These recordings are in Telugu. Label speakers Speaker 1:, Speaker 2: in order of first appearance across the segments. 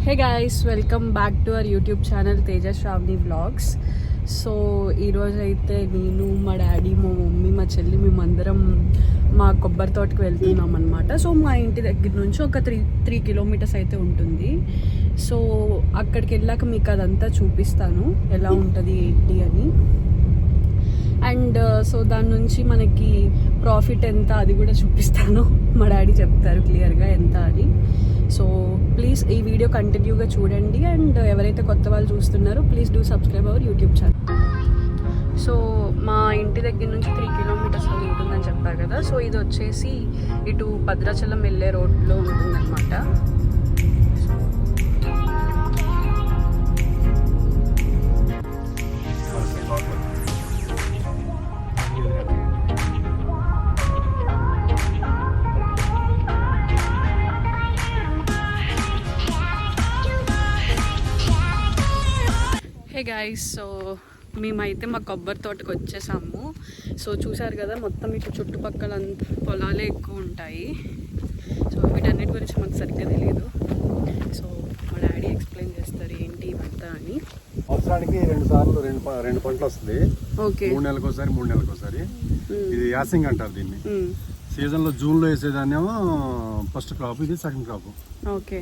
Speaker 1: Hey guys, welcome back to our YouTube channel Teja Sravani vlogs. So ఈరోజు అయితే నేను, మా డాడీ, మా మమ్మీ, మా చెల్లి మేమందరం మా కొబ్బరి తోటకి వెళ్తున్నాం అనమాట. సో మా ఇంటి దగ్గర నుంచి ఒక త్రీ కిలోమీటర్స్ అయితే ఉంటుంది. సో అక్కడికి వెళ్ళాక మీకు అదంతా చూపిస్తాను ఎలా ఉంటుంది ఏంటి అని. అండ్ సో దాని నుంచి మనకి ప్రాఫిట్ ఎంత అది కూడా చూపిస్తాను. మా డాడీ చెప్తారు క్లియర్గా ఎంత అని. సో ప్లీజ్ ఈ వీడియో కంటిన్యూగా చూడండి. అండ్ ఎవరైతే కొత్త వాళ్ళు చూస్తున్నారో please do subscribe our YouTube channel. So మా ఇంటి దగ్గర నుంచి 3 కిలోమీటర్స్ అది ఉంటుందని చెప్పారు కదా. సో ఇది వచ్చేసి ఇటు భద్రాచలం వెళ్ళే రోడ్లో ఉంటుందన్నమాట. హే గైస్, సో మేమైతే మా కొబ్బరి తోటకు వచ్చేసాము. సో చూసారు కదా, మొత్తం ఇటు చుట్టుపక్కల పొలాలే ఎక్కువ ఉంటాయి. సో వీటన్నిటి గురించి మాకు సరిగ్గా తెలియదు. సో మా డాడీ ఎక్స్ప్లెయిన్ చేస్తారు ఏంటి ఇవంతా అని.
Speaker 2: సంవత్సరానికి 2 సార్లు రెండు పంటలు వస్తుంది. ఓకే, 3 నెలలకోసారి. ఇది యాసింగ్ అంటారు దీన్ని. సీజన్ లో జూన్ లో వేసేదాన్నేమో ఫస్ట్ క్రాప్, ఇది సెకండ్ క్రాప్.
Speaker 1: ఓకే,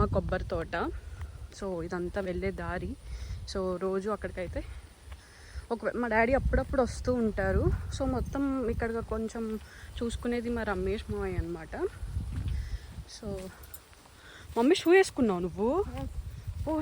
Speaker 1: మా కొబ్బరి తోట. సో ఇదంతా వెళ్ళే దారి. సో రోజు అక్కడికైతే మా డాడీ అప్పుడప్పుడు వస్తూ ఉంటారు. సో మొత్తం ఇక్కడ కొంచెం చూసుకునేది మా రమేష్ మావయ్య అనమాట. సో మమ్మీ షూ వేసుకున్నావు నువ్వు? ఓ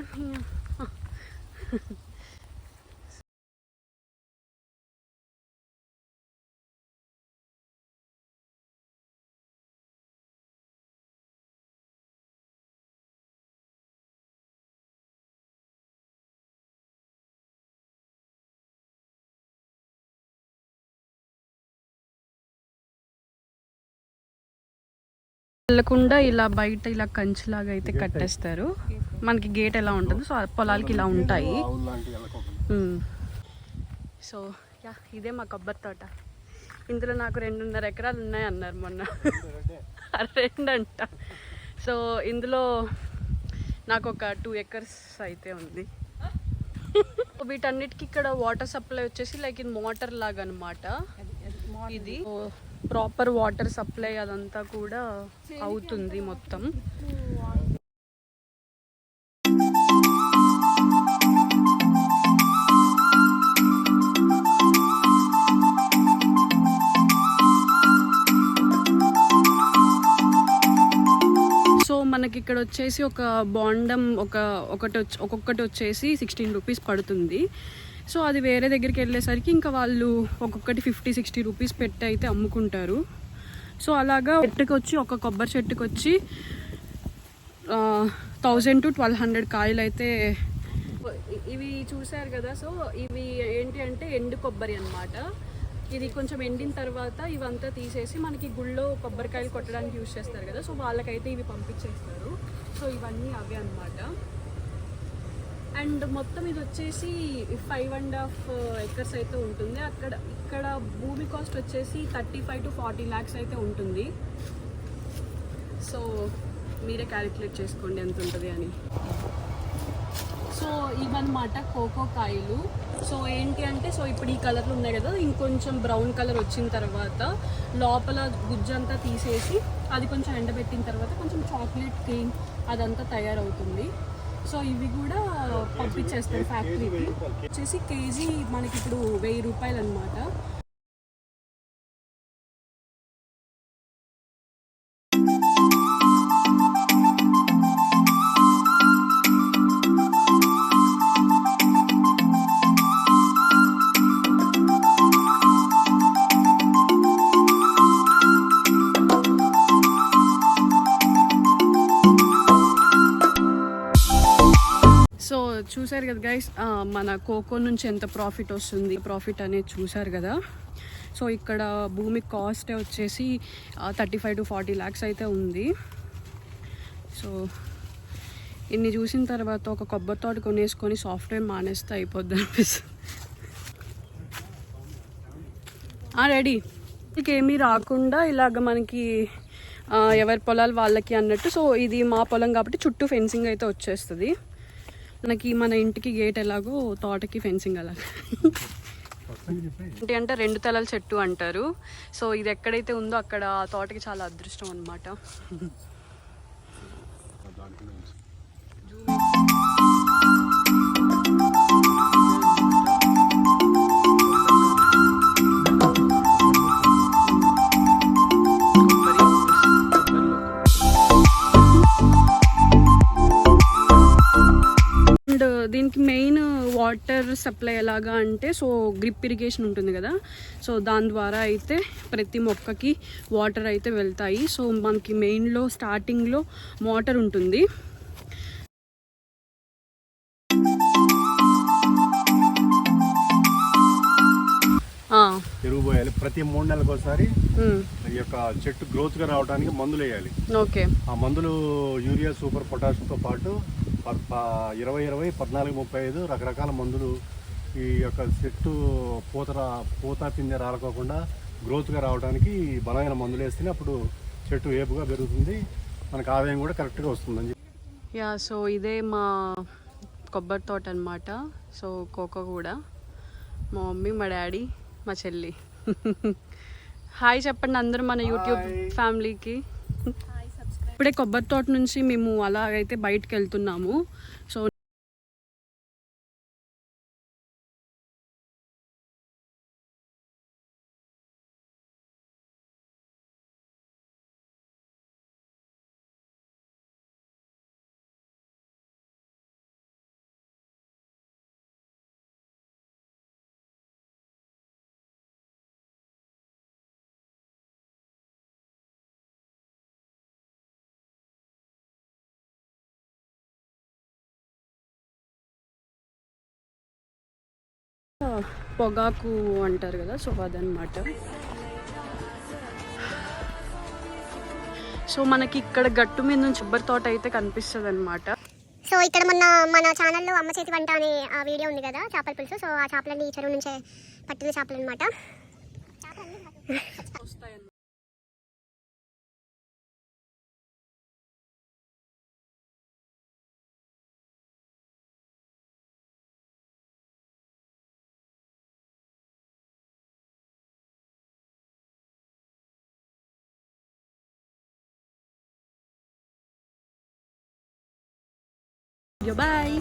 Speaker 1: వెళ్ళకుండా ఇలా బయట ఇలా కంచిలాగా అయితే కట్టేస్తారు. మనకి గేట్ ఎలా ఉంటుంది, సో పొలాలకి ఇలా ఉంటాయి. సో యా, ఇదే మా కొబ్బరి తోట. ఇందులో నాకు 2.5 ఎకరాలు ఉన్నాయి అన్నారు మొన్న. 2 అంట. సో ఇందులో నాకు ఒక 2 acres అయితే ఉంది. వీటన్నిటికి ఇక్కడ వాటర్ సప్లై వచ్చేసి లైక్ ఇది మోటార్ లాగా అనమాట. ఇది ప్రాపర్ వాటర్ సప్లై అదంతా కూడా అవుతుంది మొత్తం. సో మనకి ఇక్కడ వచ్చేసి ఒక బాండం ఒక్కొక్కటి వచ్చేసి 16 రూపీస్ పడుతుంది. సో అది వేరే దగ్గరికి వెళ్ళేసరికి ఇంకా వాళ్ళు ఒక్కొక్కటి 50-60 రూపీస్ పెట్టి అయితే అమ్ముకుంటారు. సో అలాగా చెట్టుకి వచ్చి ఒక కొబ్బరి చెట్టుకి వచ్చి 1000 to 1200 కాయలు అయితే. ఇవి చూసారు కదా. సో ఇవి ఏంటి అంటే ఎండు కొబ్బరి అన్నమాట. ఇది కొంచెం ఎండిన తర్వాత ఇవంతా తీసేసి మనకి గుళ్ళో కొబ్బరికాయలు కొట్టడానికి యూజ్ చేస్తారు కదా. సో వాళ్ళకైతే ఇవి పంపించేస్తారు. సో ఇవన్నీ అవే అన్నమాట. అండ్ మొత్తం ఇది వచ్చేసి 5.5 acres అయితే ఉంటుంది. ఇక్కడ భూమి కాస్ట్ వచ్చేసి 35 to 40 lakhs అయితే ఉంటుంది. సో మీరే క్యాలిక్యులేట్ చేసుకోండి ఎంత ఉంటుంది అని. సో ఇవన్నమాట కోకో కాయలు. సో ఏంటి అంటే, సో ఇప్పుడు ఈ కలర్లు ఉన్నాయి కదా, ఇంకొంచెం బ్రౌన్ కలర్ వచ్చిన తర్వాత లోపల గుజ్జంతా తీసేసి అది కొంచెం ఎండబెట్టిన తర్వాత కొంచెం చాక్లెట్ క్రీమ్ అదంతా తయారవుతుంది. సో ఇవి కూడా పంపించేస్తారు ఫ్యాక్టరీకి. వచ్చేసి కేజీ మనకి ఇప్పుడు 1000 రూపాయలు అనమాట. సో చూసారు కదా గైస్, మన కోకో నుంచి ఎంత ప్రాఫిట్ వస్తుంది, ప్రాఫిట్ అనేది చూసారు కదా. సో ఇక్కడ భూమి కాస్ట్ వచ్చేసి 35 to 40 lakhs అయితే ఉంది. సో ఇన్ని చూసిన తర్వాత ఒక కొబ్బరి తోట కొనేసుకొని సాఫ్ట్వేర్ మానేస్తే అయిపోద్ది అనిపిస్తుంది. రెడీ. ఏమీ రాకుండా ఇలాగ మనకి ఎవరి పొలాలు వాళ్ళకి అన్నట్టు. సో ఇది మా పొలం కాబట్టి చుట్టూ ఫెన్సింగ్ అయితే వచ్చేస్తుంది. మనకి మన ఇంటికి గేట్ ఎలాగో తోటకి ఫెన్సింగ్ అలాగా. ఏంటి అంటే 2 తలల చెట్టు అంటారు. సో ఇది ఎక్కడైతే ఉందో అక్కడ తోటకి చాలా అదృష్టం అన్నమాట. అండ్ దీనికి మెయిన్ వాటర్ సప్లై ఎలాగా అంటే, సో గ్రిప్ ఇరిగేషన్ ఉంటుంది కదా, సో దాని ద్వారా అయితే ప్రతి మొక్కకి వాటర్ అయితే వెళ్తాయి. సో మనకి మెయిన్లో స్టార్టింగ్లో మోటార్ ఉంటుంది.
Speaker 2: ఎరువు పోయాలి ప్రతి 3 నెలలకు ఒకసారి. ఈ యొక్క చెట్టు గ్రోత్ గా రావడానికి మందులు వేయాలి.
Speaker 1: ఓకే. ఆ
Speaker 2: మందులు యూరియా, సూపర్ పొటాష్ తో పాటు 20-20, 14-35 రకరకాల మందులు ఈ యొక్క చెట్టు పూత పిందె రాలకోకుండా గ్రోత్ గా రావడానికి బలమైన మందులు వేస్తేనే అప్పుడు చెట్టు ఏపుగా పెరుగుతుంది, మనకు ఆదాయం కూడా కరెక్ట్ గా వస్తుందని.
Speaker 1: యా, సో ఇదే మా కొబ్బరి తోట అన్నమాట. సో కోకో కూడా మా మమ్మీ, మా డాడీ, మా చెల్లి. హాయ్ చెప్పండి అందరూ మన యూట్యూబ్ ఫ్యామిలీకి. ఇప్పుడే కొబ్బరి తోట నుంచి మేము అలాగైతే బయటకు వెళ్తున్నాము. సో పొగాకు అంటారు కదా, సో అదనమాట. సో మనకి ఇక్కడ గట్టు మీద నుంచి కొబ్బరి తోట అయితే కనిపిస్తుంది అనమాట.
Speaker 3: సో ఇక్కడ మన ఛానల్లో అమ్మ చేతి వంట అనే ఆ వీడియో ఉంది కదా, చేపల పులుసు. సో ఆ చేపలన్నీ ఈ చెరువు నుంచే పట్టిన చేపలు అనమాట.
Speaker 1: Bye.